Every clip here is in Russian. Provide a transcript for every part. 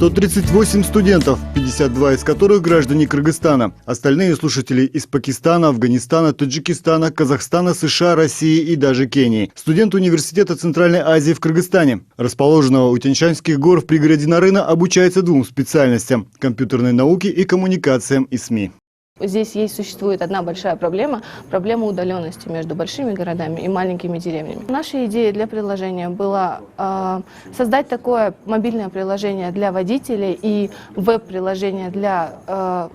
138 студентов, 52 из которых граждане Кыргызстана. Остальные слушатели из Пакистана, Афганистана, Таджикистана, Казахстана, США, России и даже Кении. Студенты университета Центральной Азии в Кыргызстане, расположенного у Тянь-Шанских гор в пригороде Нарына, обучается двум специальностям – компьютерной науке и коммуникациям и СМИ. Здесь существует одна большая проблема удаленности между большими городами и маленькими деревнями. Наша идея для приложения была создать такое мобильное приложение для водителей и веб-приложение для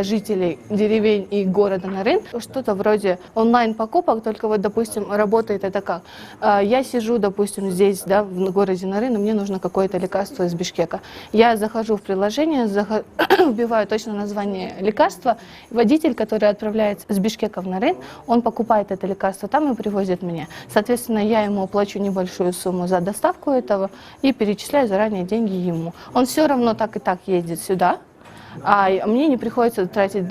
жителей деревень и города Нарын. Что-то вроде онлайн-покупок, только вот, допустим, работает это как? Я сижу, допустим, здесь, да, в городе Нарын, и мне нужно какое-то лекарство из Бишкека. Я захожу в приложение, вбиваю точно название лекарства. Водитель, который отправляется с Бишкека в Нарын, он покупает это лекарство там и привозит мне. Соответственно, я ему плачу небольшую сумму за доставку этого и перечисляю заранее деньги ему. Он все равно так и так ездит сюда, а мне не приходится тратить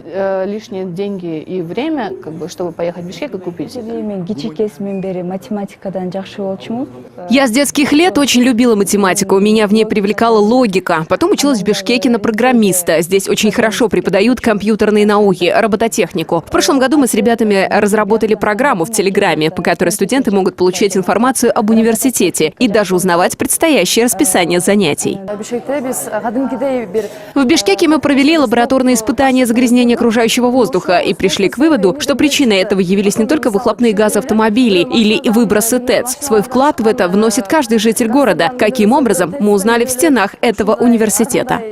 лишние деньги и время, чтобы поехать в Бишкек и купить. Я с детских лет очень любила математику, меня в ней привлекала логика. Потом училась в Бишкеке на программиста. Здесь очень хорошо преподают компьютерные науки, робототехнику. В прошлом году мы с ребятами разработали программу в Телеграме, по которой студенты могут получать информацию об университете и даже узнавать предстоящее расписание занятий. В Бишкеке мы провели лабораторные испытания загрязнения окружающего воздуха и пришли к выводу, что причиной этого явились не только выхлопные газы автомобилей или выбросы ТЭЦ. Свой вклад в это вносит каждый житель города. Каким образом, мы узнали в стенах этого университета.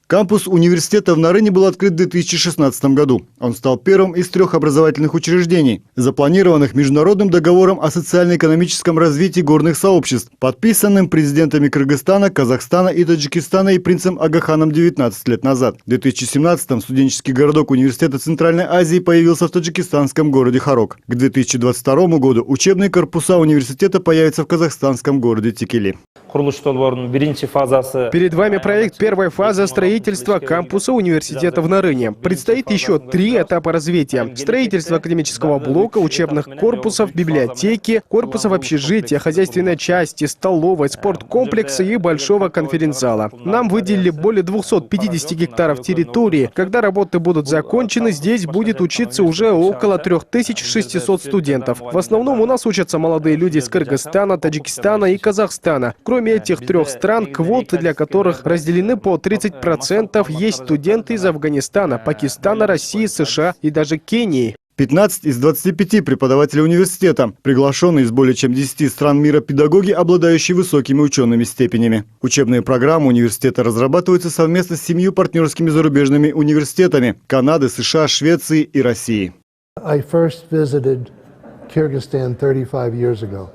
Кампус университета в Нарыне был открыт в 2016 году. Он стал первым из 3 образовательных учреждений, запланированных Международным договором о социально-экономическом развитии горных сообществ, подписанным президентами Кыргызстана, Казахстана и Таджикистана и принцем Агаханом 19 лет назад. В 2017-м студенческий городок университета Центральной Азии появился в таджикистанском городе Харок. К 2022 году учебные корпуса университета появятся в казахстанском городе Текели. Перед вами проект первой фазы строительства кампуса университета в Нарыне. Предстоит еще 3 этапа развития. Строительство академического блока, учебных корпусов, библиотеки, корпусов общежития, хозяйственной части, столовой, спорткомплекса и большого конференц-зала. Нам выделили более 250 гектаров территории. Когда работы будут закончены, здесь будет учиться уже около 3600 студентов. В основном у нас учатся молодые люди из Кыргызстана, Таджикистана и Казахстана. Кроме этих 3 стран, квоты для которых разделены по 30%, есть студенты из Афганистана, Пакистана, России, США и даже Кении. 15 из 25 преподавателей университета, приглашенные из более чем 10 стран мира педагоги, обладающие высокими учеными степенями. Учебные программы университета разрабатываются совместно с 7 партнерскими зарубежными университетами – Канады, США, Швеции и России.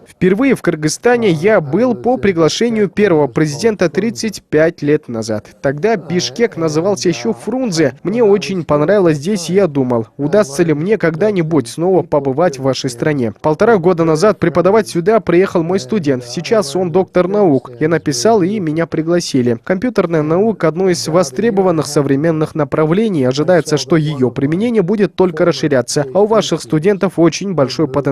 Впервые в Кыргызстане я был по приглашению первого президента 35 лет назад. Тогда Бишкек назывался еще Фрунзе. Мне очень понравилось здесь, и я думал, удастся ли мне когда-нибудь снова побывать в вашей стране. 1,5 года назад преподавать сюда приехал мой студент. Сейчас он доктор наук. Я написал, и меня пригласили. Компьютерная наука – одно из востребованных современных направлений. Ожидается, что ее применение будет только расширяться. А у ваших студентов очень большой потенциал.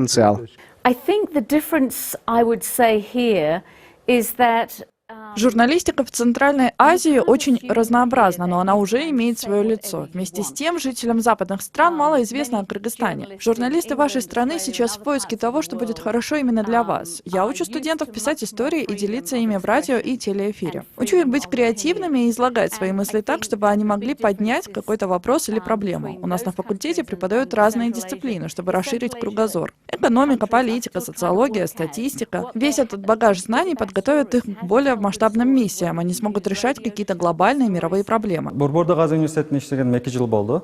Журналистика в Центральной Азии очень разнообразна, но она уже имеет свое лицо. Вместе с тем, жителям западных стран мало известно о Кыргызстане. Журналисты вашей страны сейчас в поиске того, что будет хорошо именно для вас. Я учу студентов писать истории и делиться ими в радио и телеэфире. Учу их быть креативными и излагать свои мысли так, чтобы они могли поднять какой-то вопрос или проблему. У нас на факультете преподают разные дисциплины, чтобы расширить кругозор. Экономика, политика, социология, статистика. Весь этот багаж знаний подготовит их к более масштабным миссиям. Они смогут решать какие-то глобальные мировые проблемы.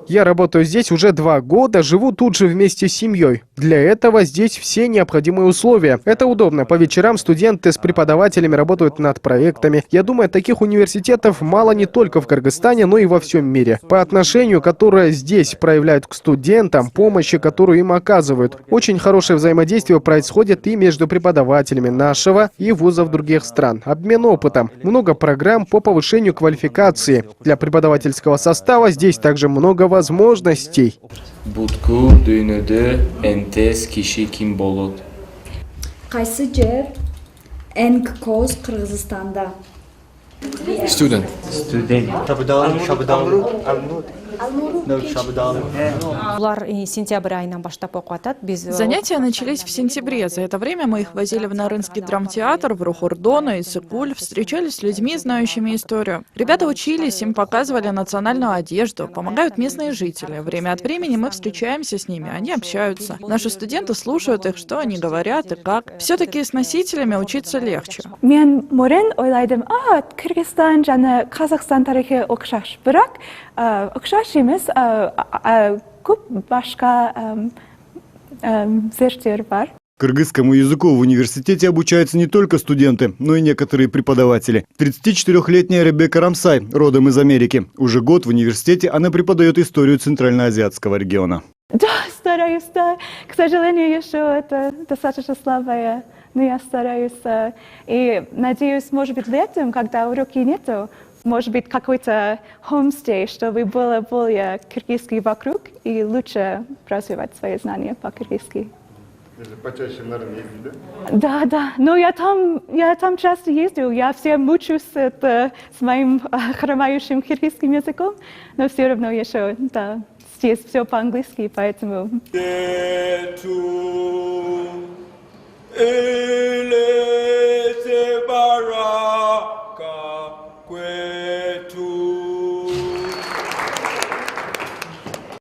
Я работаю здесь уже 2 года, живу тут же вместе с семьей. Для этого здесь все необходимые условия. Это удобно. По вечерам студенты с преподавателями работают над проектами. Я думаю, таких университетов мало не только в Кыргызстане, но и во всем мире. По отношению, которое здесь проявляют к студентам, помощи, которую им оказывают. Очень хорошее взаимодействие происходит и между преподавателями нашего и вузов других стран. Обмен опытом. Много программ по повышению квалификации. Для преподавательского состава здесь также много возможностей. Кайсы жер НККОС Кыргызстанда? Student. Занятия начались в сентябре. За это время мы их возили в Нарынский драмтеатр, в Рухурдона, Иссыкуль, встречались с людьми, знающими историю. Ребята учились, им показывали национальную одежду, помогают местные жители. Время от времени мы встречаемся с ними, они общаются. Наши студенты слушают их, что они говорят и как. Все-таки с носителями учиться легче. Мен морен ойлайдым, Кыргызстан жана Казакстан тарихи окшаш. Бирок окшаш эмес, көп башка зерттер бар. Кыргызскому языку в университете обучаются не только студенты, но и некоторые преподаватели. 34-летняя Ребекка Рамсай, родом из Америки. Уже год в университете она преподает историю Центральноазиатского региона. Да, стараюсь, да. К сожалению, еще это достаточно слабое, но я стараюсь. И надеюсь, может быть, летом, когда уроки нету, может быть, какой-то homestay, чтобы было более кыргызский вокруг и лучше развивать свои знания по-кыргызски. Почаще, наверное, ездить, да? Да. Но я там часто ездил. Я все мучаюсь с моим хромающим кыргызским языком, но все равно еще, да, здесь все по-английски, поэтому...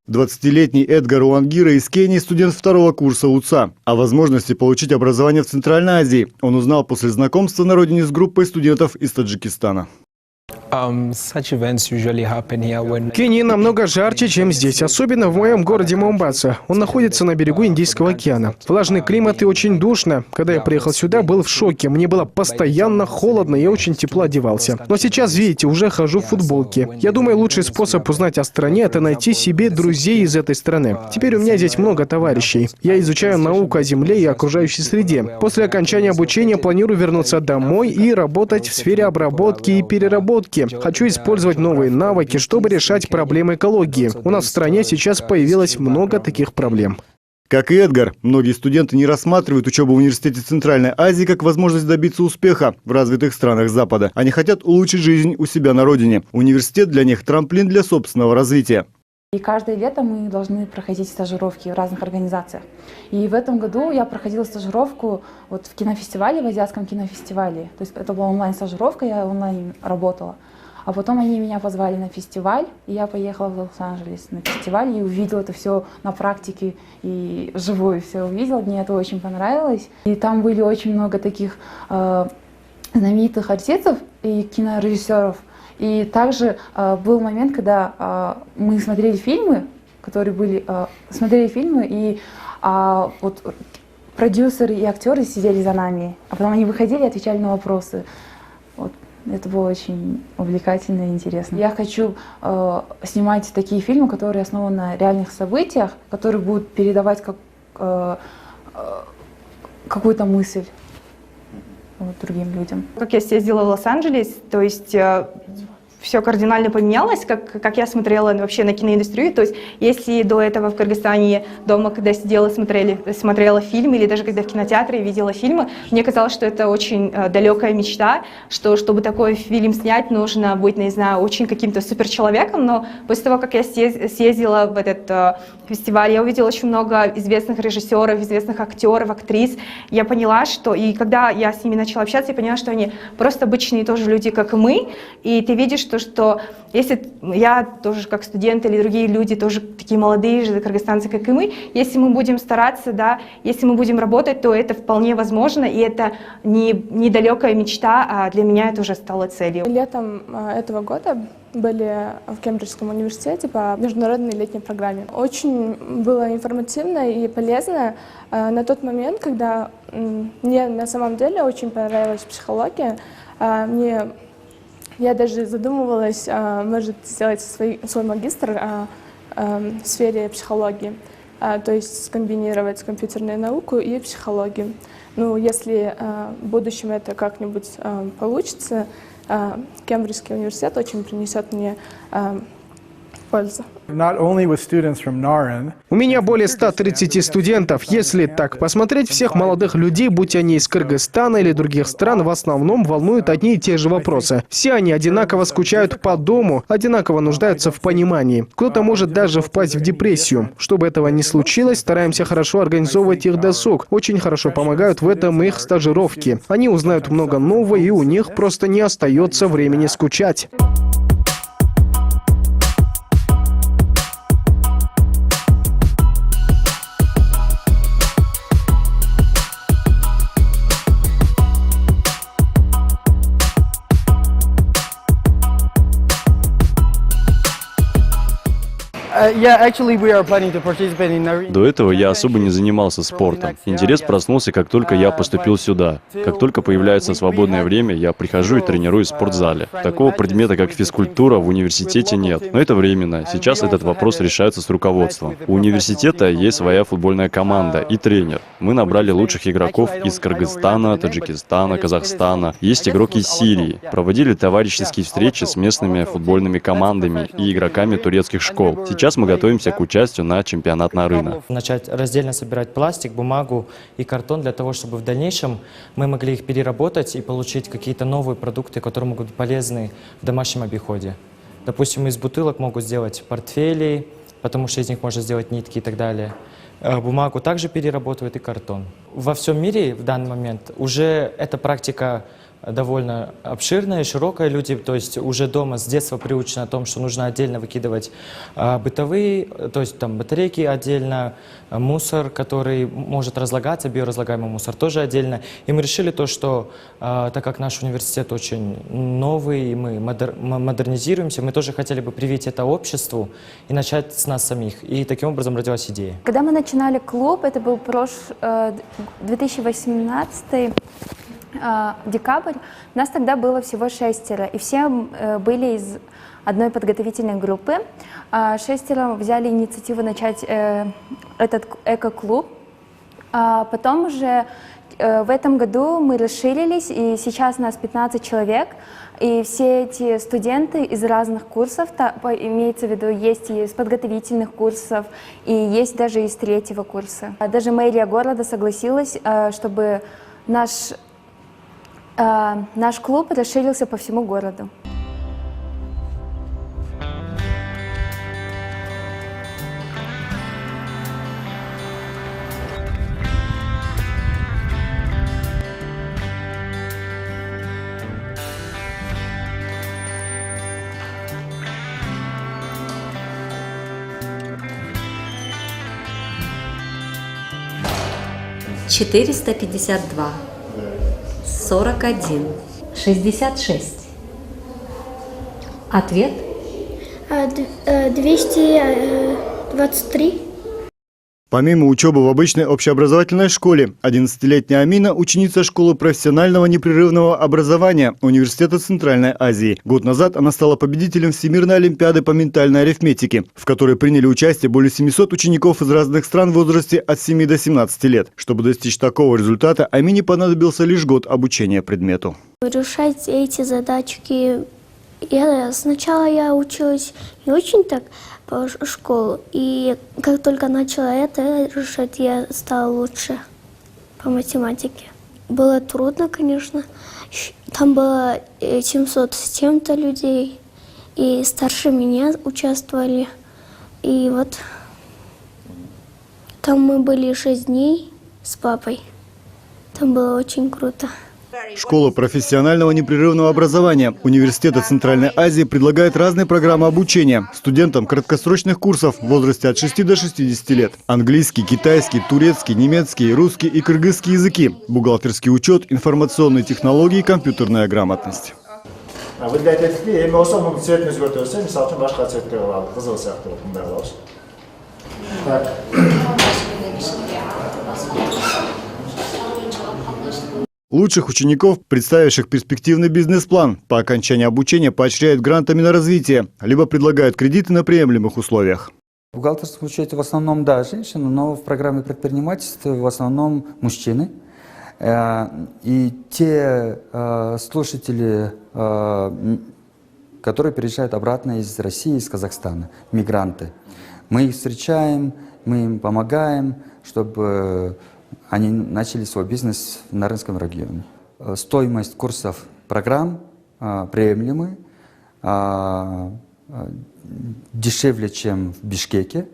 Двадцатилетний Эдгар Уангира из Кении, студент второго курса УЦА. О возможности получить образование в Центральной Азии он узнал после знакомства на родине с группой студентов из Таджикистана. В Кении намного жарче, чем здесь, особенно в моем городе Момбаса. Он находится на берегу Индийского океана. Влажный климат и очень душно. Когда я приехал сюда, был в шоке. Мне было постоянно холодно, я очень тепло одевался. Но сейчас, видите, уже хожу в футболке. Я думаю, лучший способ узнать о стране – это найти себе друзей из этой страны. Теперь у меня здесь много товарищей. Я изучаю науку о земле и окружающей среде. После окончания обучения планирую вернуться домой и работать в сфере обработки и переработки. Хочу использовать новые навыки, чтобы решать проблемы экологии. У нас в стране сейчас появилось много таких проблем. Как и Эдгар, многие студенты не рассматривают учебу в университете Центральной Азии как возможность добиться успеха в развитых странах Запада. Они хотят улучшить жизнь у себя на родине. Университет для них – трамплин для собственного развития. И каждое лето мы должны проходить стажировки в разных организациях. И в этом году я проходила стажировку в кинофестивале, в Азиатском кинофестивале. То есть это была онлайн-стажировка, я онлайн работала. А потом они меня позвали на фестиваль, и я поехала в Лос-Анджелес на фестиваль и увидела это все на практике, и вживую все увидела, мне это очень понравилось. И там были очень много таких знаменитых артистов и кинорежиссеров. И также был момент, когда мы смотрели фильмы, и продюсеры и актеры сидели за нами, а потом они выходили и отвечали на вопросы. Это было очень увлекательно и интересно. Я хочу снимать такие фильмы, которые основаны на реальных событиях, которые будут передавать какую-то мысль другим людям. Как я съездила в Лос-Анджелес, то есть все кардинально поменялось, как я смотрела вообще на киноиндустрию. То есть если до этого в Кыргызстане дома, когда сидела, смотрела фильмы, или даже когда в кинотеатре видела фильмы, мне казалось, что это очень далекая мечта, что чтобы такой фильм снять, нужно быть, не знаю, очень каким-то суперчеловеком. Но после того, как я съездила в этот фестиваль, я увидела очень много известных режиссеров, известных актеров, актрис. Я поняла, что... И когда я с ними начала общаться, я поняла, что они просто обычные тоже люди, как и мы. И ты видишь, что если я тоже как студент или другие люди, тоже такие молодые же кыргызстанцы, как и мы, если мы будем стараться, да, если мы будем работать, то это вполне возможно, и это не далекая мечта, а для меня это уже стало целью. Летом этого года были в Кембриджском университете по международной летней программе. Очень было информативно и полезно на тот момент, когда мне на самом деле очень понравилась психология. Я даже задумывалась, может, сделать свой магистр в сфере психологии, то есть скомбинировать компьютерную науку и психологию. Ну, если в будущем это как-нибудь получится, Кембриджский университет очень принесет мне польза. У меня более 130 студентов. Если так посмотреть, всех молодых людей, будь они из Кыргызстана или других стран, в основном волнуют одни и те же вопросы. Все они одинаково скучают по дому, одинаково нуждаются в понимании. Кто-то может даже впасть в депрессию. Чтобы этого не случилось, стараемся хорошо организовывать их досуг. Очень хорошо помогают в этом их стажировки. Они узнают много нового, и у них просто не остается времени скучать. До этого я особо не занимался спортом. Интерес проснулся, как только я поступил сюда. Как только появляется свободное время, я прихожу и тренируюсь в спортзале. Такого предмета, как физкультура, в университете нет. Но это временно. Сейчас этот вопрос решается с руководством. У университета есть своя футбольная команда и тренер. Мы набрали лучших игроков из Кыргызстана, Таджикистана, Казахстана. Есть игрок из Сирии. Проводили товарищеские встречи с местными футбольными командами и игроками турецких школ. Сейчас мы готовимся к участию на чемпионат Нарына. Начать раздельно собирать пластик, бумагу и картон для того, чтобы в дальнейшем мы могли их переработать и получить какие-то новые продукты, которые могут быть полезны в домашнем обиходе. Допустим, из бутылок могут сделать портфели, потому что из них можно сделать нитки и так далее. Бумагу также перерабатывают и картон. Во всем мире в данный момент уже эта практика довольно обширная, широкая. Люди, то есть уже дома с детства приучены о том, что нужно отдельно выкидывать бытовые, то есть там батарейки отдельно, мусор, который может разлагаться, биоразлагаемый мусор тоже отдельно. И мы решили то, что так как наш университет очень новый, и мы модернизируемся, мы тоже хотели бы привить это обществу и начать с нас самих. И таким образом родилась идея. Когда мы начинали клуб, это был 2018 декабрь, нас тогда было всего 6, и все были из одной подготовительной группы. 6 взяли инициативу начать этот эко-клуб. Потом уже в этом году мы расширились, и сейчас нас 15 человек, и все эти студенты из разных курсов, имеется в виду, есть и из подготовительных курсов, и есть даже из 3-го курса. Даже мэрия города согласилась, чтобы наш клуб расширился по всему городу. «452, 41, 66. Ответ? 223. Помимо учебы в обычной общеобразовательной школе, 11-летняя Амина – ученица школы профессионального непрерывного образования Университета Центральной Азии. Год назад она стала победителем Всемирной олимпиады по ментальной арифметике, в которой приняли участие более 700 учеников из разных стран в возрасте от 7 до 17 лет. Чтобы достичь такого результата, Амине понадобился лишь год обучения предмету. Решать эти задачки. Сначала я училась не очень так по школе, и как только начала это решать, я стала лучше по математике. Было трудно, конечно. Там было 700 с чем-то людей, и старше меня участвовали. И вот там мы были 6 дней с папой. Там было очень круто. Школа профессионального непрерывного образования Университета Центральной Азии предлагает разные программы обучения студентам краткосрочных курсов в возрасте от 6 до 60 лет. Английский, китайский, турецкий, немецкий, русский и кыргызский языки, бухгалтерский учет, информационные технологии и компьютерная грамотность. Лучших учеников, представивших перспективный бизнес-план, по окончании обучения поощряют грантами на развитие, либо предлагают кредиты на приемлемых условиях. В бухгалтерском учете в основном, да, женщины, но в программе предпринимательства в основном мужчины. И те слушатели которые приезжают обратно из России, из Казахстана, мигранты. Мы их встречаем, мы им помогаем, чтобы они начали свой бизнес в Нарынском регионе. Стоимость курсов программ приемлемы, дешевле, чем в Бишкеке.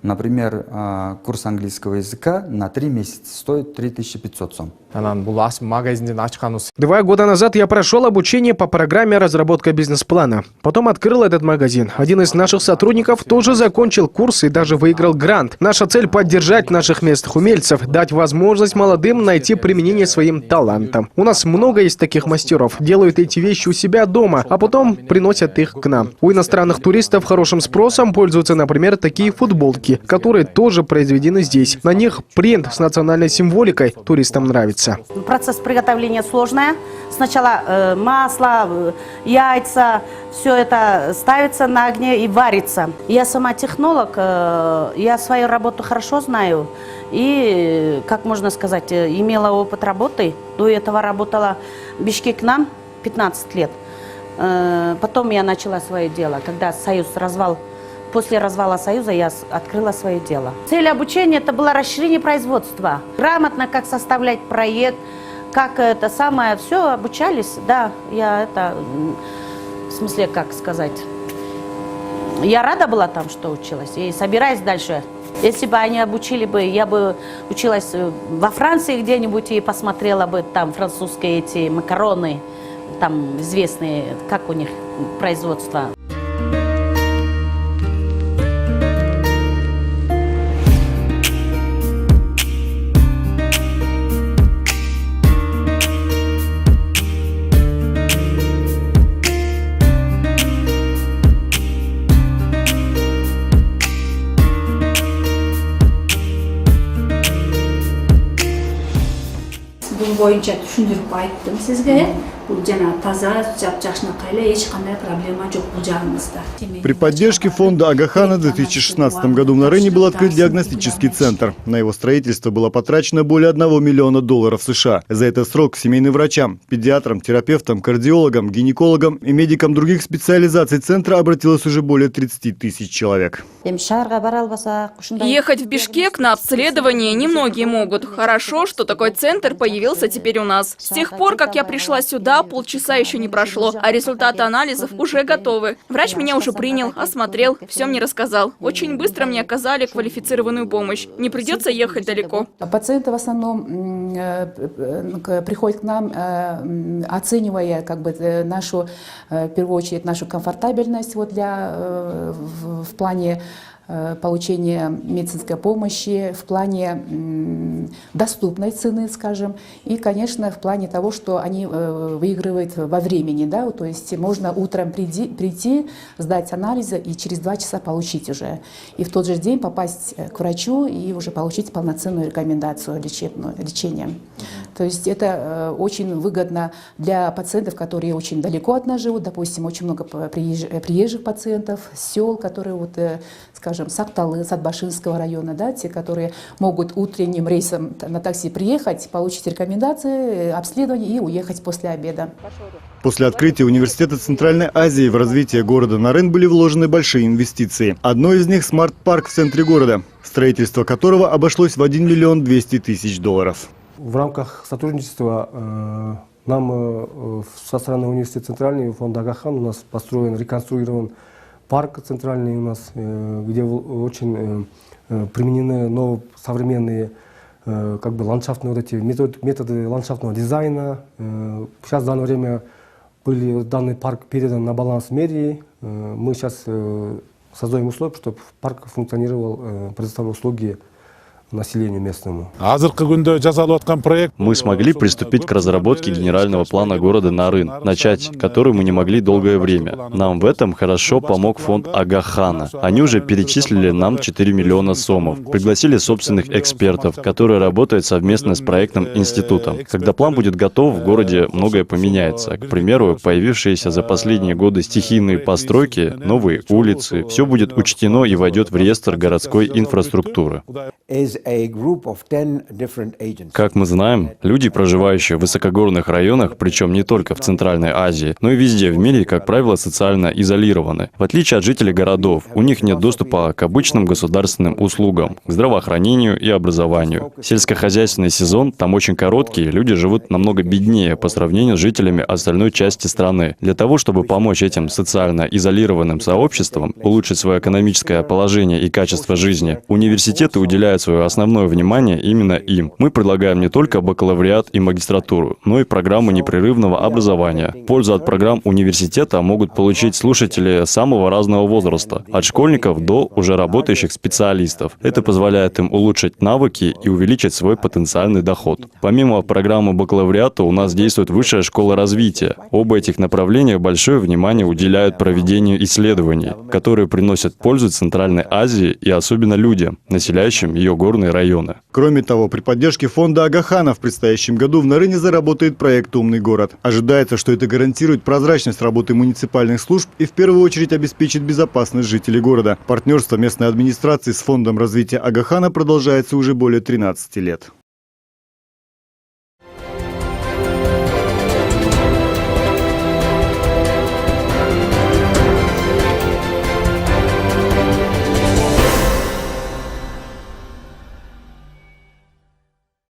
Например, курс английского языка на 3 месяца стоит 3500 сом. 2 года назад я прошел обучение по программе разработка бизнес-плана. Потом открыл этот магазин. Один из наших сотрудников тоже закончил курс и даже выиграл грант. Наша цель – поддержать наших местных умельцев, дать возможность молодым найти применение своим талантам. У нас много есть таких мастеров. Делают эти вещи у себя дома, а потом приносят их к нам. У иностранных туристов хорошим спросом пользуются, например, такие футболки, которые тоже произведены здесь. На них принт с национальной символикой туристам нравится. Процесс приготовления сложный. Сначала масло, яйца, все это ставится на огне и варится. Я сама технолог, я свою работу хорошо знаю. И, как можно сказать, имела опыт работы. До этого работала в Бишкекнам 15 лет. Потом я начала свое дело, когда Союз развал. После развала Союза я открыла свое дело. Цель обучения это было расширение производства. Грамотно, как составлять проект, как это самое, все обучались. Да, я это, в смысле, как сказать, я рада была там, что училась, и собираюсь дальше. Если бы они обучили бы, я бы училась во Франции где-нибудь и посмотрела бы там французские эти макароны, там известные, как у них производство. Boyunca düşündürüp ayttım sizge. Bu jana таза, жап-жакшынакай эч кандай проблема жок бул жагыңызда. При поддержке фонда Агахана в 2016 году в Нарыне был открыт диагностический центр. На его строительство было потрачено более $1 миллиона США. За этот срок семейным врачам, педиатрам, терапевтам, кардиологам, гинекологам и медикам других специализаций центра обратилось уже более 30 тысяч человек. Ехать в Бишкек на обследование немногие могут. Хорошо, что такой центр появился теперь у нас. С тех пор, как я пришла сюда, полчаса еще не прошло, а результаты анализов уже готовы. Врач меня уже принял, осмотрел, все мне рассказал. Очень быстро мне оказали квалифицированную помощь. Не придется ехать далеко. Пациенты в основном приходят к нам, оценивая нашу, в первую очередь, нашу комфортабельность в плане получения медицинской помощи, в плане доступной цены, скажем, и, конечно, в плане того, что они выигрывают во времени, да, то есть можно утром прийти, сдать анализы и через 2 часа получить уже, и в тот же день попасть к врачу и уже получить полноценную рекомендацию лечения. То есть это очень выгодно для пациентов, которые очень далеко от нас живут, допустим, очень много приезжих пациентов, сел, которые, скажем, Сакталы, Сатбашинского района, да, те, которые могут утренним рейсом на такси приехать, получить рекомендации, обследование и уехать после обеда. После открытия Университета Центральной Азии в развитие города Нарын были вложены большие инвестиции. Одной из них – смарт-парк в центре города, строительство которого обошлось в $1 200 000. В рамках сотрудничества нам со стороны Университета Центральный и фонда Агахан у нас построен, реконструирован парк центральный у нас, где очень применены новые современные ландшафтные методы ландшафтного дизайна. Сейчас в данное время данный парк передан на баланс мэрии. Мы сейчас создаем условия, чтобы парк функционировал, предоставлял услуги населению местному. Мы смогли приступить к разработке генерального плана города Нарын, начать который мы не могли долгое время. Нам в этом хорошо помог фонд Агахана. Они уже перечислили нам 4 миллиона сомов, пригласили собственных экспертов, которые работают совместно с проектным институтом. Когда план будет готов, в городе многое поменяется. К примеру, появившиеся за последние годы стихийные постройки, новые улицы, все будет учтено и войдет в реестр городской инфраструктуры. Как мы знаем, люди, проживающие в высокогорных районах, причем не только в Центральной Азии, но и везде в мире, как правило, социально изолированы. В отличие от жителей городов, у них нет доступа к обычным государственным услугам, к здравоохранению и образованию. Сельскохозяйственный сезон там очень короткий, люди живут намного беднее по сравнению с жителями остальной части страны. Для того, чтобы помочь этим социально изолированным сообществам улучшить свое экономическое положение и качество жизни, университеты уделяют свое основное внимание именно им. Мы предлагаем не только бакалавриат и магистратуру, но и программу непрерывного образования. Пользу от программ университета могут получить слушатели самого разного возраста, от школьников до уже работающих специалистов. Это позволяет им улучшить навыки и увеличить свой потенциальный доход. Помимо программы бакалавриата у нас действует Высшая школа развития. Оба этих направления большое внимание уделяют проведению исследований, которые приносят пользу Центральной Азии и особенно людям, населяющим ее горные районы. Кроме того, при поддержке фонда Агахана в предстоящем году в Нарыне заработает проект «Умный город». Ожидается, что это гарантирует прозрачность работы муниципальных служб и в первую очередь обеспечит безопасность жителей города. Партнерство местной администрации с фондом развития Агахана продолжается уже более 13 лет.